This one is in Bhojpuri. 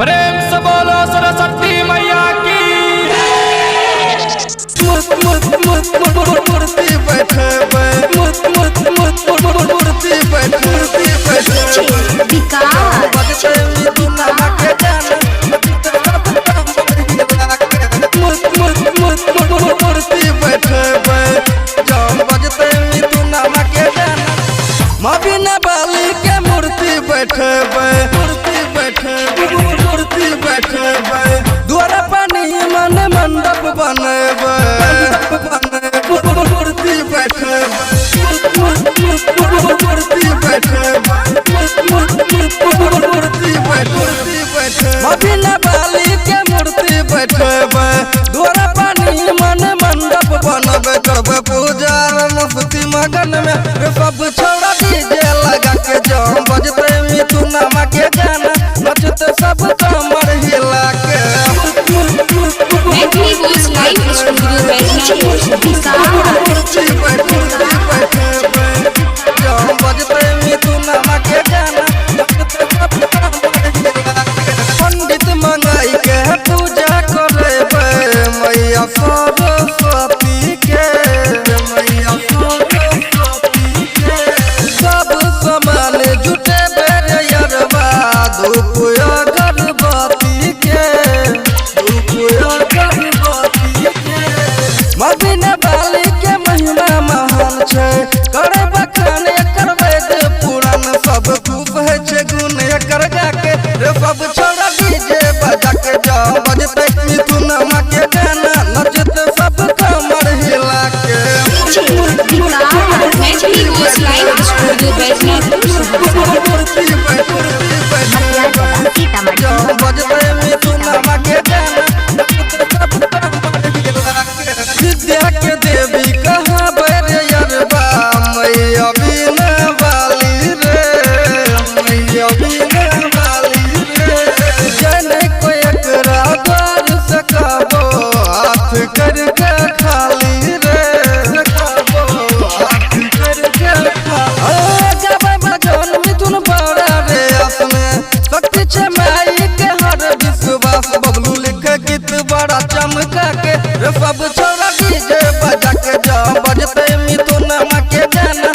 प्रेम से बोलो सरस्वती मैया की। मूर्ति बैठे मूर्ति मबीना बाली के मूर्ति बैठे द्वारा पानी मन मंडप बने मूर्ति बैठे मबीना बाली के मूर्ति बैठे द्वारा पानी मन मंडप बनबे करबे पूजा मुफ्ती मगन में सब छोड़ा डीजे लगा के जम बजते मिथुन मा के गाना नचते सब कमर हिला के मैथिली वॉइस लाइव स्टूडियो जम बजते मिथुन मा के गाना पंडित मंगाई के पूजा करे मैया सरस्वती के सब समान जुटे बेरवा धूप अगरबत्ती के मबीना बाली के महिमा महान छै करे बखान एकर वेद पुराण सब खूब है छै गुण एकर गाके रे सब छोड़ा डीजे बजा के जाओ बजते मिथुन मा के गाना नचते सब कमर हिला के मैथिली वॉइस लाइव स्टूडियो बजते मिथुन मा के गाना विद्या के देवी कहाँ बैरे अरबा मैया बीना वाली रे जने को एकरा द्वार सकाबो हाथ करके खाली रे जब बजन मिथुन बड़ा रे अपने शक्ति छे माई के हर विश्वास बबलू लिखे गीत बड़ा चमका के सब छोड़ा डीजे बजा के जाओ बजते मिथुन मा के गाना